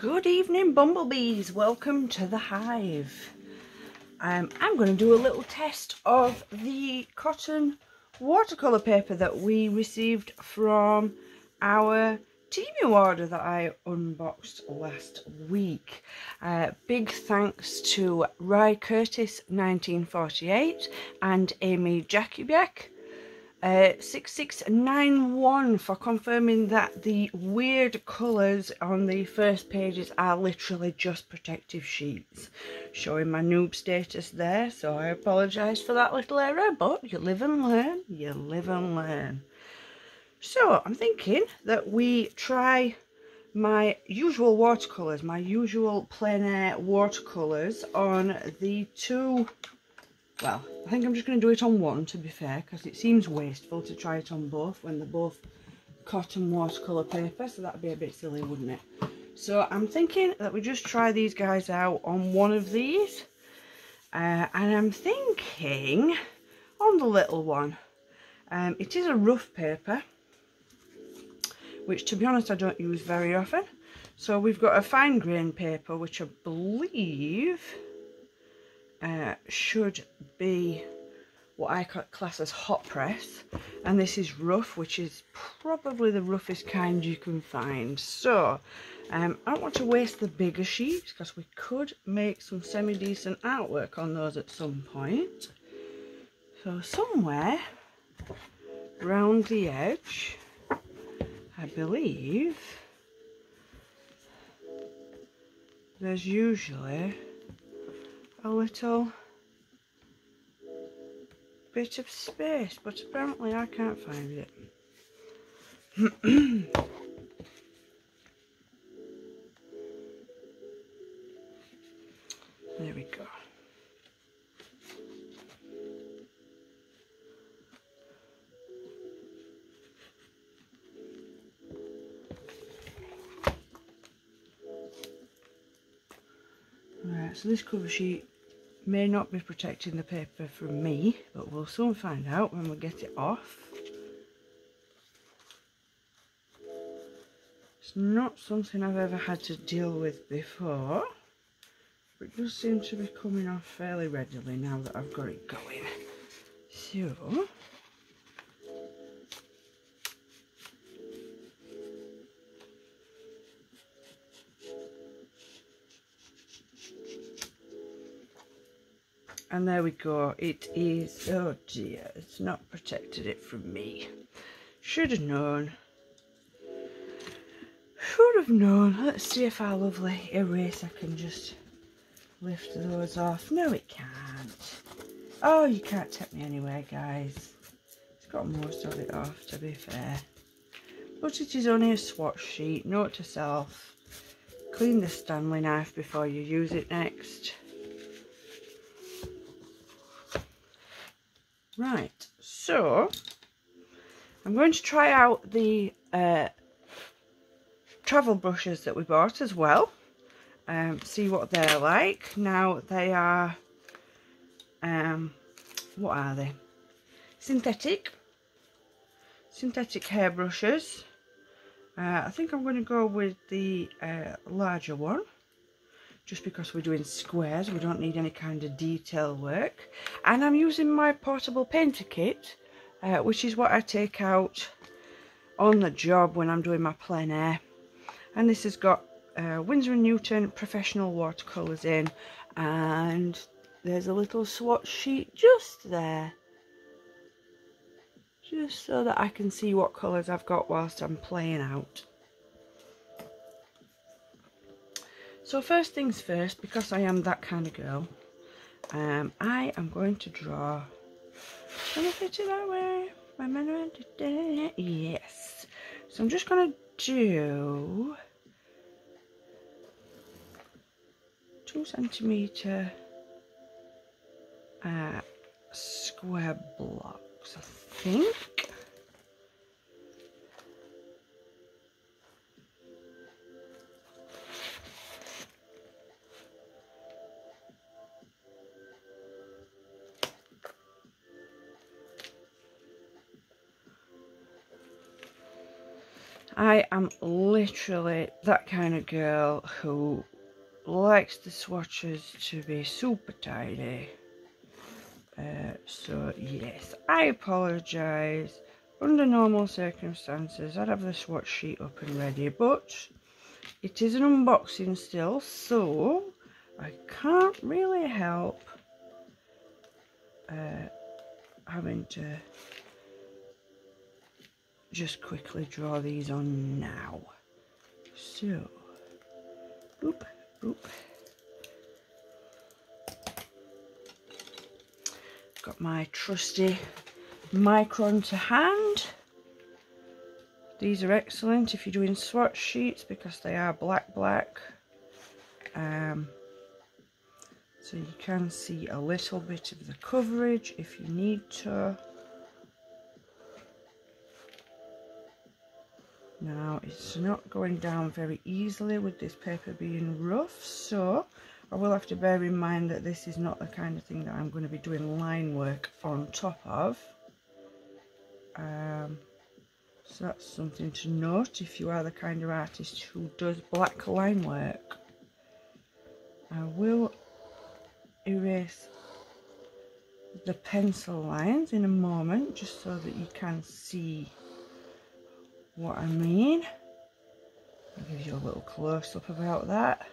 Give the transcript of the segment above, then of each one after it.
Good evening, bumblebees. Welcome to the hive. I'm going to do a little test of the cotton watercolour paper that we received from our Temu order that I unboxed last week. Big thanks to Ry Curtis 1948 and Amy Jakubiak 6691 for confirming that the weird colours on the first pages are literally just protective sheets. Showing my noob status there, so I apologise for that little error, but you live and learn, you live and learn. So I'm thinking that we try my usual watercolours, my usual plein air watercolours on the two. Well, I think I'm just going to do it on one, to be fair, because it seems wasteful to try it on both when they're both cotton watercolour paper, so that'd be a bit silly, wouldn't it? So I'm thinking that we just try these guys out on one of these, and I'm thinking on the little one. It is a rough paper, which to be honest I don't use very often. So we've got a fine grain paper, which I believe should be what I class as hot press, and this is rough, which is probably the roughest kind you can find. So I don't want to waste the bigger sheets because we could make some semi-decent artwork on those at some point. So somewhere round the edge, I believe there's usually a little bit of space, but apparently I can't find it. There we go. Right, so this cover sheet may not be protecting the paper from me, but we'll soon find out when we get it off. It's not something I've ever had to deal with before, but it does seem to be coming off fairly readily now that I've got it going. So and there we go, it is, oh dear, it's not protected it from me. Should have known. Should have known. Let's see if our lovely eraser can just lift those off. No, it can't. Oh, you can't take me anywhere, guys. It's got most of it off, to be fair. But it is only a swatch sheet. Note to self, clean the Stanley knife before you use it next. Right, so I'm going to try out the travel brushes that we bought as well, see what they're like. Now they are, what are they? Synthetic hair brushes. I think I'm going to go with the larger one, just because we're doing squares, we don't need any kind of detail work. And I'm using my portable painter kit, which is what I take out on the job when I'm doing my plein air. And this has got Windsor & Newton professional watercolours in, and there's a little swatch sheet just there, just so that I can see what colours I've got whilst I'm playing out. So first things first, because I am that kind of girl, I am going to draw. Can I fit it that way? Yes. So I'm just going to do 2 centimetre square blocks, I think. I am literally that kind of girl who likes the swatches to be super tidy. So yes, I apologise. Under normal circumstances I'd have the swatch sheet up and ready, but it is an unboxing still, so I can't really help having to just quickly draw these on now. So, boop, boop. Got my trusty micron to hand. These are excellent if you're doing swatch sheets because they are black. So you can see a little bit of the coverage if you need to. Now it's not going down very easily with this paper being rough, so I will have to bear in mind that this is not the kind of thing that I'm going to be doing line work on top of. So that's something to note if you are the kind of artist who does black line work. I will erase the pencil lines in a moment just so that you can see what I mean. I'll give you a little close-up about that.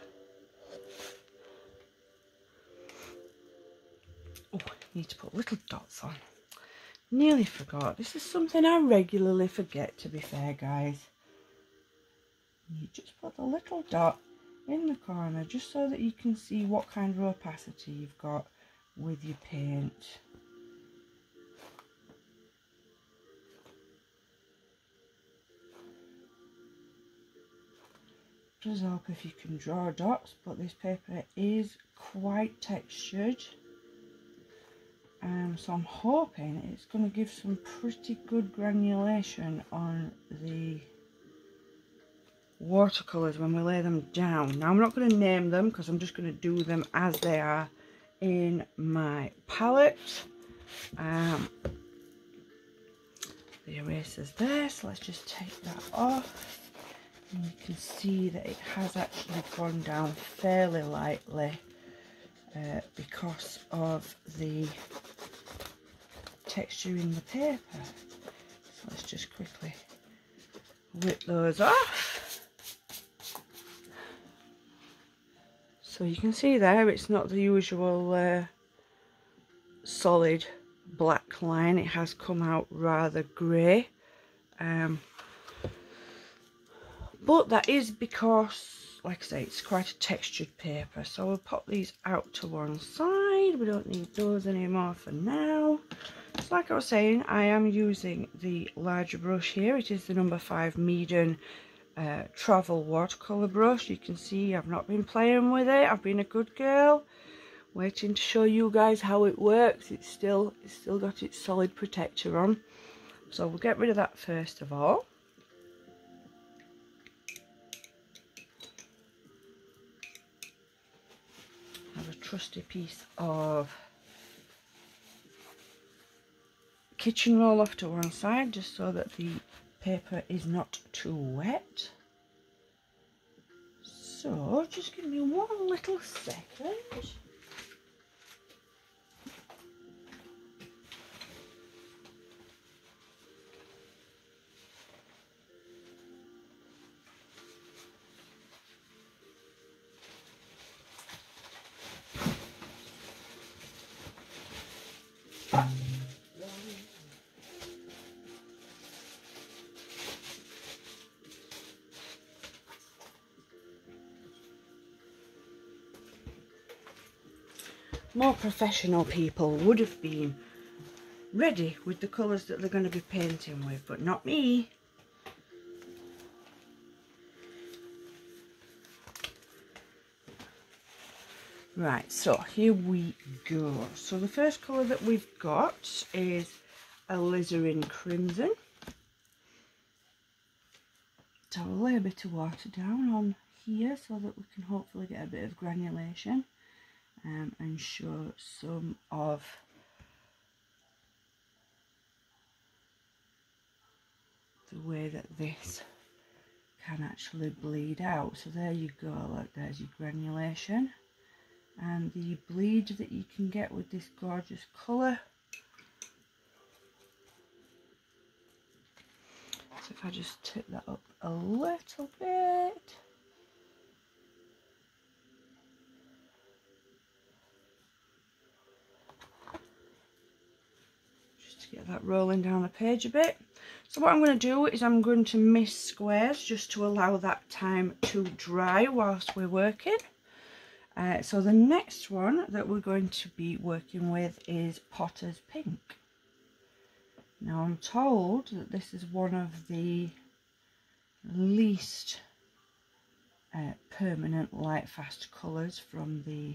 Oh, I need to put little dots on. Nearly forgot. This is something I regularly forget, to be fair, guys. You just put the little dot in the corner just so that you can see what kind of opacity you've got with your paint. It does help if you can draw dots, but this paper is quite textured. So I'm hoping it's going to give some pretty good granulation on the watercolours when we lay them down. Now I'm not going to name them because I'm just going to do them as they are in my palette. The eraser's there, so let's just take that off. And you can see that it has actually gone down fairly lightly because of the texture in the paper. So let's just quickly whip those off. So you can see there it's not the usual solid black line, it has come out rather grey. But that is because, like I say, it's quite a textured paper. So we'll pop these out to one side. We don't need those anymore for now. So like I was saying, I am using the larger brush here. It is the number 5 Meedon travel watercolour brush. You can see I've not been playing with it. I've been a good girl, waiting to show you guys how it works. It's still got its solid protector on. So we'll get rid of that first of all. I have a trusty piece of kitchen roll off to one side just so that the paper is not too wet. So just give me one little second. More professional people would have been ready with the colours that they're going to be painting with, but not me. Right, so here we go. So the first colour that we've got is alizarin crimson. So I'll lay a bit of water down on here so that we can hopefully get a bit of granulation. And show some of the way that this can actually bleed out. So there you go, look, there's your granulation and the bleed that you can get with this gorgeous colour. So if I just tip that up a little bit. Just to get that rolling down the page a bit. So what I'm going to do is I'm going to mist squares just to allow that time to dry whilst we're working. So the next one that we're going to be working with is Potter's Pink. Now I'm told that this is one of the least permanent light fast colours from the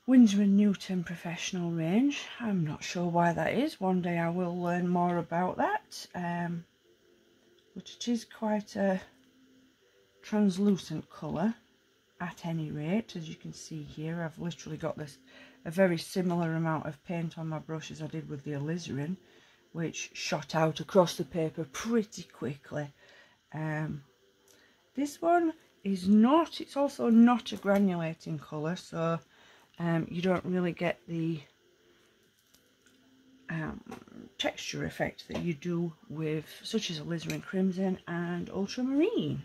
Windsor and Newton professional range. I'm not sure why that is. One day I will learn more about that. But it is quite a translucent colour at any rate. As you can see here, I've literally got a very similar amount of paint on my brush as I did with the alizarin, which shot out across the paper pretty quickly. This one is not, it's also not a granulating colour, so you don't really get the texture effect that you do with such as alizarin crimson and ultramarine.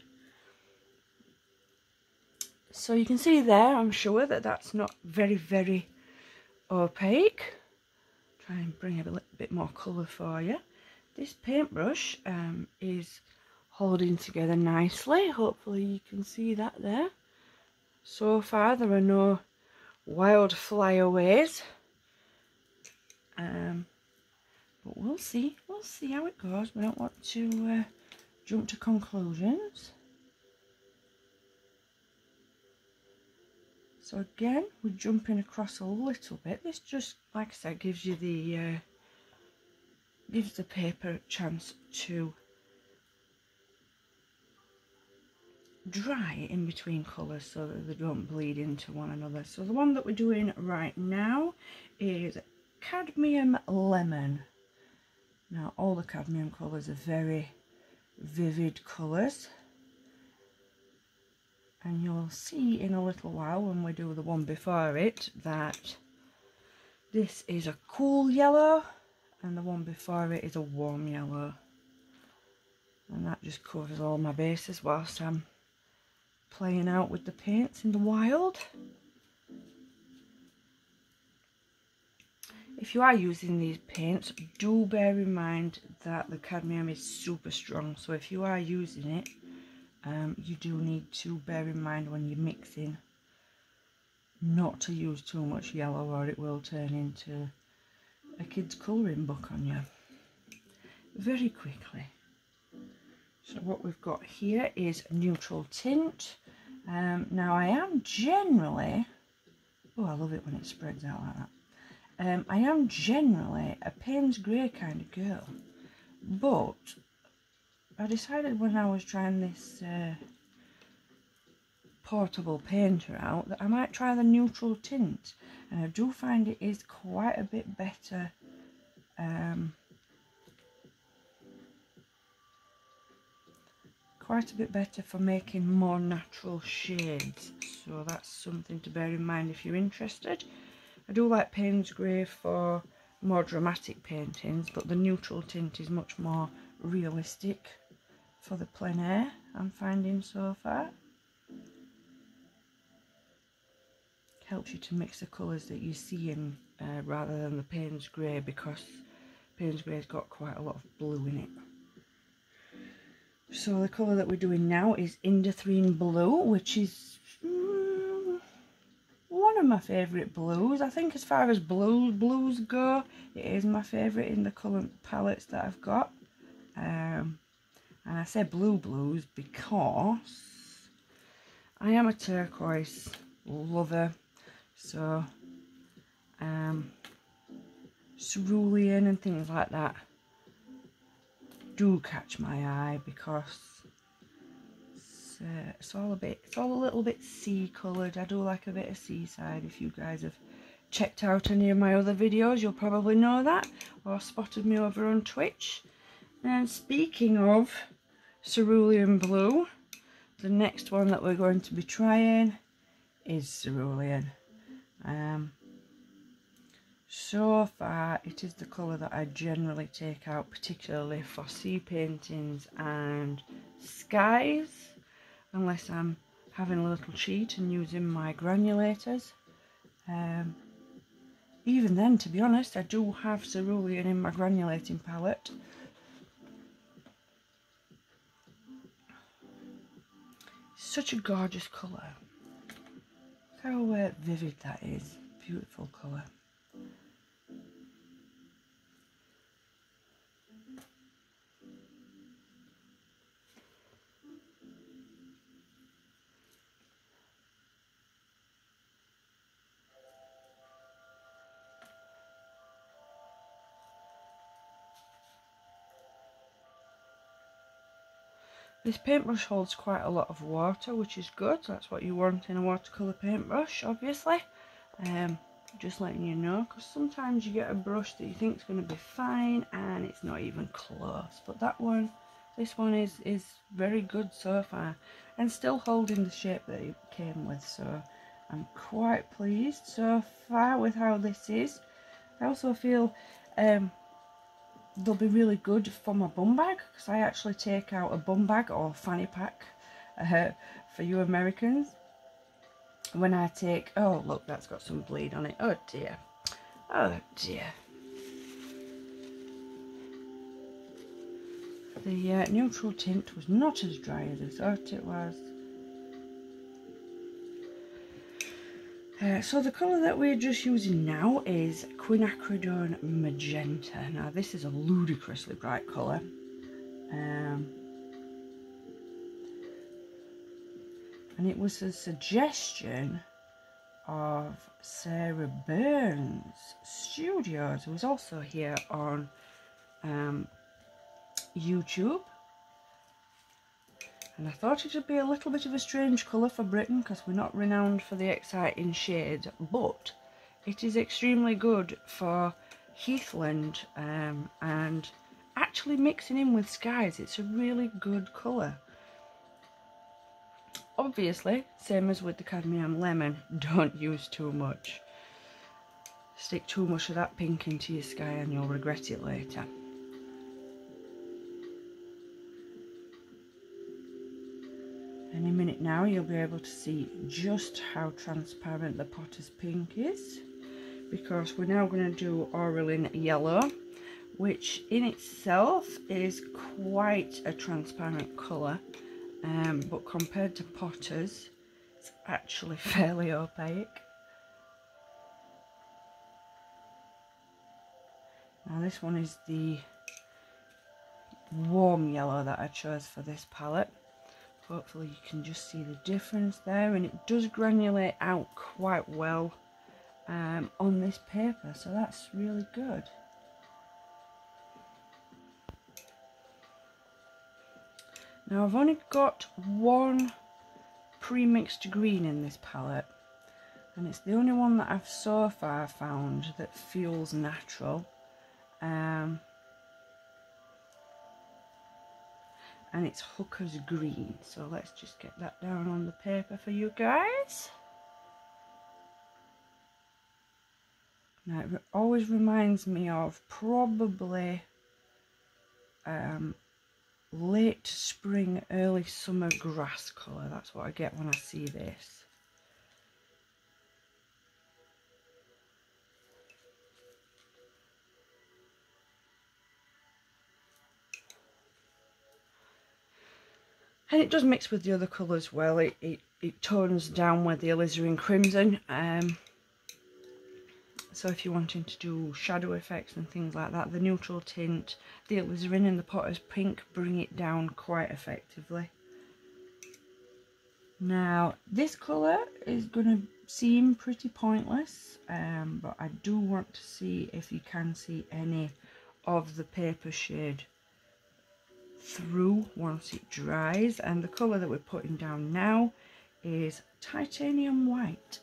So you can see there, I'm sure that that's not very opaque. Try and bring a little bit more colour for you. This paintbrush is holding together nicely. Hopefully you can see that there. So far there are no wild flyaways. But we'll see how it goes. We don't want to jump to conclusions. So again, we're jumping across a little bit. This just, like I said, gives you the gives the paper a chance to dry in between colours so that they don't bleed into one another. So the one that we're doing right now is Cadmium Lemon. Now all the cadmium colours are very vivid colours. And you'll see in a little while when we do the one before it that this is a cool yellow and the one before it is a warm yellow. And that just covers all my bases whilst I'm playing out with the paints in the wild. If you are using these paints, do bear in mind that the cadmium is super strong. So if you are using it, you do need to bear in mind when you're mixing not to use too much yellow or it will turn into a kid's colouring book on you very quickly. So what we've got here is neutral tint. Now I am generally, oh I love it when it spreads out like that. I am generally a Payne's Grey kind of girl, but I decided when I was trying this portable painter out that I might try the neutral tint, and I do find it is quite a bit better for making more natural shades, so that's something to bear in mind if you're interested. I do like Payne's Grey for more dramatic paintings, but the neutral tint is much more realistic for the plein air, I'm finding so far. Helps you to mix the colours that you see in rather than the Payne's Grey, because Payne's Grey's got quite a lot of blue in it. So the colour that we're doing now is Indanthrene Blue, which is one of my favourite blues. I think as far as blues go, it is my favourite in the colour palettes that I've got. And I say blues because I am a turquoise lover, so cerulean and things like that do catch my eye because it's all a little bit sea coloured. I do like a bit of seaside. If you guys have checked out any of my other videos, you'll probably know that, or spotted me over on Twitch. And speaking of cerulean blue. The next one that we're going to be trying is cerulean. So far it is the colour that I generally take out, particularly for sea paintings and skies, unless I'm having a little cheat and using my granulators. Even then, to be honest, I do have cerulean in my granulating palette. Such a gorgeous colour. Look how vivid that is. Beautiful colour. This paintbrush holds quite a lot of water, which is good. That's what you want in a watercolour paintbrush, obviously. Just letting you know, because sometimes you get a brush that you think is going to be fine and it's not even close. But this one is very good so far, and still holding the shape that it came with. So I'm quite pleased so far with how this is. I also feel they'll be really good for my bum bag, because I actually take out a bum bag or fanny pack for you Americans when I take, oh look, that's got some bleed on it, oh dear, oh dear. The neutral tint was not as dry as I thought it was. So the colour that we're just using now is quinacridone magenta. Now this is a ludicrously bright colour. And it was a suggestion of Sarah Burns Studios, who was also here on YouTube. And I thought it would be a little bit of a strange colour for Britain, because we're not renowned for the exciting shades, but it is extremely good for heathland and actually mixing in with skies. It's a really good colour. Obviously, same as with the cadmium lemon, don't use too much. Stick too much of that pink into your sky and you'll regret it later. Any minute now you'll be able to see just how transparent the Potter's Pink is, because we're now going to do Auralin Yellow, which in itself is quite a transparent colour, but compared to Potter's, it's actually fairly opaque. Now this one is the warm yellow that I chose for this palette. Hopefully you can just see the difference there, and it does granulate out quite well on this paper, so that's really good. Now I've only got one pre-mixed green in this palette, and it's the only one that I've so far found that feels natural. And it's Hooker's Green, so let's just get that down on the paper for you guys. Now it always reminds me of probably late spring, early summer grass colour. That's what I get when I see this. And it does mix with the other colours well. It tones down with the alizarin crimson. So if you're wanting to do shadow effects and things like that, the neutral tint, the alizarin and the Potter's Pink bring it down quite effectively. Now this colour is going to seem pretty pointless, but I do want to see if you can see any of the paper shade through once it dries, and the colour that we're putting down now is titanium white,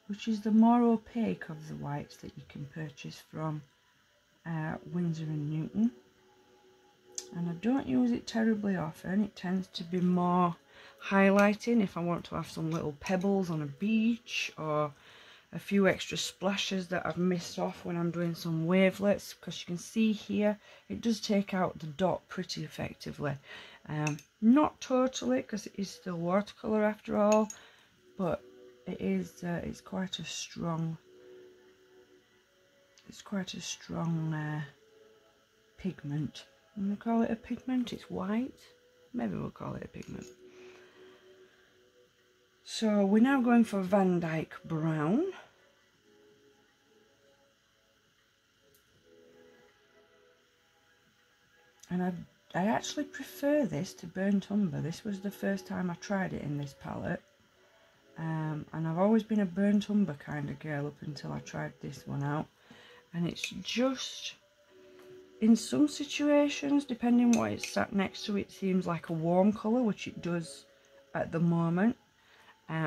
which is the more opaque of the whites that you can purchase from Windsor and Newton. And I don't use it terribly often. It tends to be more highlighting if I want to have some little pebbles on a beach, or a few extra splashes that I've missed off when I'm doing some wavelets, because you can see here it does take out the dot pretty effectively. Not totally, because it is still watercolour after all, but it is it's quite a strong pigment. I'm gonna call it a pigment. It's white, maybe we'll call it a pigment. So we're now going for Van Dyke Brown. And I actually prefer this to Burnt Umber. This was the first time I tried it in this palette. And I've always been a Burnt Umber kind of girl up until I tried this one out. And it's just, in some situations, depending what it's sat next to, it seems like a warm colour, which it does at the moment,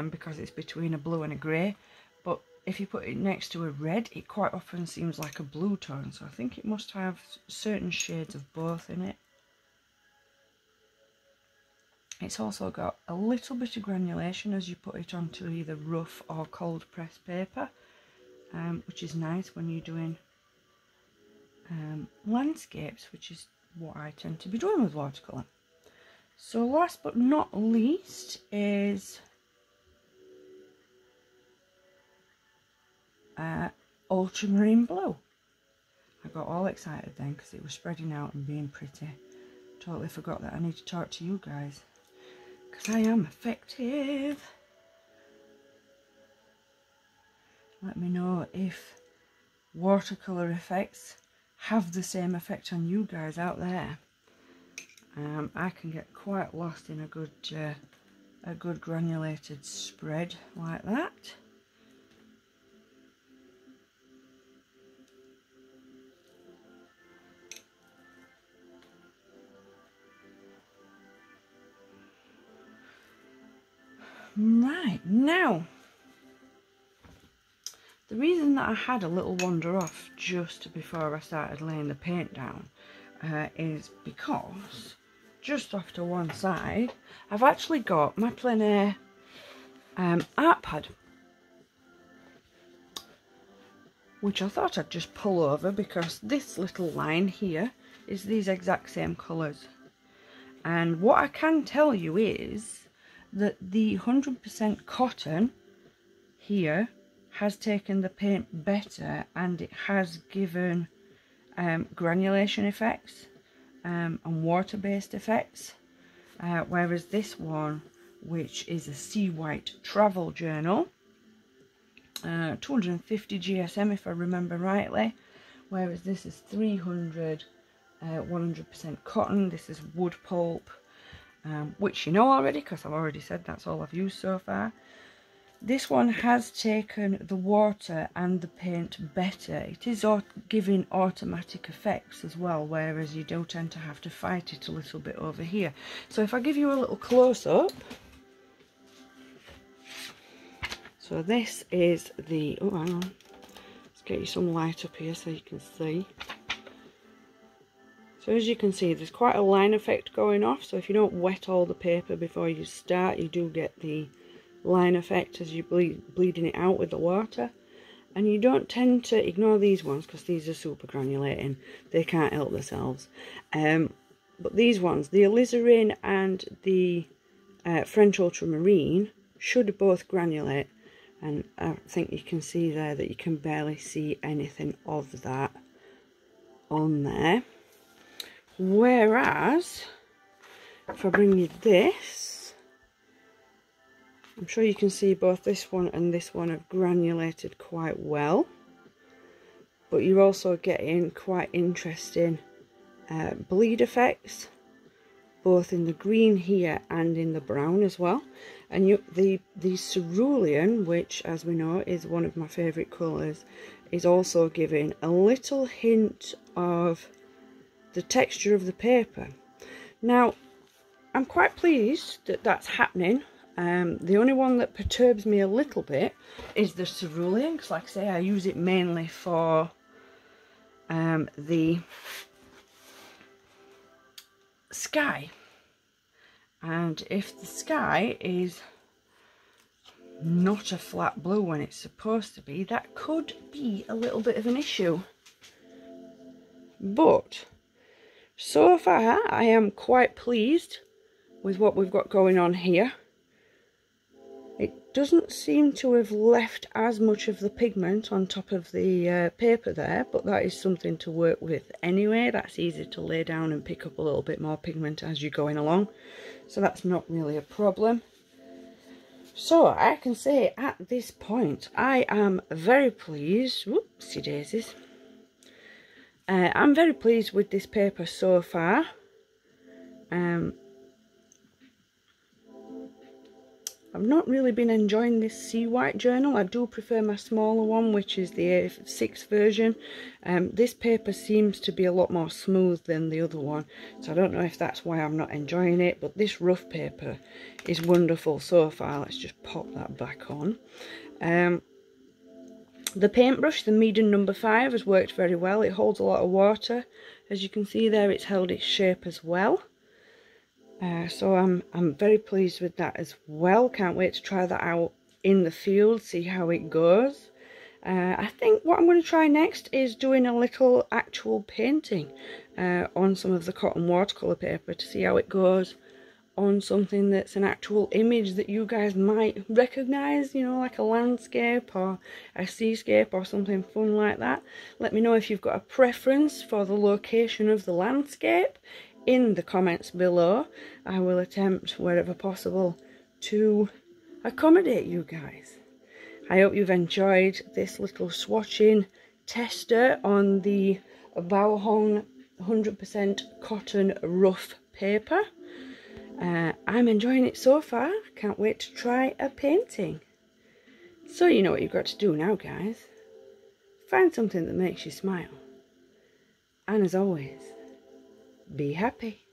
because it's between a blue and a grey. But if you put it next to a red, it quite often seems like a blue tone. So I think it must have certain shades of both in it. It's also got a little bit of granulation as you put it onto either rough or cold press paper, which is nice when you're doing landscapes, which is what I tend to be doing with watercolour. So last but not least is ultramarine blue. I got all excited then because it was spreading out and being pretty. Totally forgot that I need to talk to you guys, because I am effective. Let me know if watercolour effects have the same effect on you guys out there. I can get quite lost in a good granulated spread like that. Right, now the reason that I had a little wander off just before I started laying the paint down is because just off to one side I've actually got my plein air art pad, which I thought I'd just pull over because this little line here is these exact same colours. And what I can tell you is that the 100% cotton here has taken the paint better, and it has given granulation effects and water-based effects, whereas this one, which is a Sea White Travel Journal, 250 GSM if I remember rightly, whereas this is 300 100% cotton. This is wood pulp, which you know already because I've already said that's all I've used so far. This one has taken the water and the paint better. It is giving automatic effects as well, whereas you do tend to have to fight it a little bit over here. So if I give you a little close-up, so this is the, oh hang on, let's get you some light up here so you can see. So as you can see, there's quite a line effect going off, so if you don't wet all the paper before you start, you do get the line effect as you're bleeding it out with the water. And you don't tend to ignore these ones because these are super granulating, they can't help themselves. But these ones, the alizarin and the French ultramarine, should both granulate, and I think you can see there that you can barely see anything of that on there. Whereas if I bring you this, I'm sure you can see both this one and this one have granulated quite well, but you're also getting quite interesting bleed effects, both in the green here and in the brown as well. And the cerulean, which as we know is one of my favourite colours, is also giving a little hint of the texture of the paper. Now I'm quite pleased that that's happening. The only one that perturbs me a little bit is the cerulean, because like I say, I use it mainly for the sky. And if the sky is not a flat blue when it's supposed to be, that could be a little bit of an issue. But so far I am quite pleased with what we've got going on here. It doesn't seem to have left as much of the pigment on top of the paper there, but that is something to work with anyway. That's easy to lay down and pick up a little bit more pigment as you're going along, so that's not really a problem. So I can say at this point I am very pleased. Whoopsie daisies. I'm very pleased with this paper so far. I've not really been enjoying this sea white journal. I do prefer my smaller one, which is the A6 version. This paper seems to be a lot more smooth than the other one, so I don't know if that's why I'm not enjoying it, but this rough paper is wonderful so far. Let's just pop that back on. The paintbrush, the Meedon number 5, has worked very well. It holds a lot of water. As you can see there, it's held its shape as well. So I'm very pleased with that as well. Can't wait to try that out in the field, see how it goes. I think what I'm going to try next is doing a little actual painting on some of the cotton watercolour paper to see how it goes on something that's an actual image that you guys might recognise, you know, like a landscape or a seascape or something fun like that. Let me know if you've got a preference for the location of the landscape in the comments below. I will attempt wherever possible to accommodate you guys. I hope you've enjoyed this little swatching tester on the Baohong 100% cotton rough paper. I'm enjoying it so far. Can't wait to try a painting. So you know what you've got to do now, guys. Find something that makes you smile. And as always, be happy.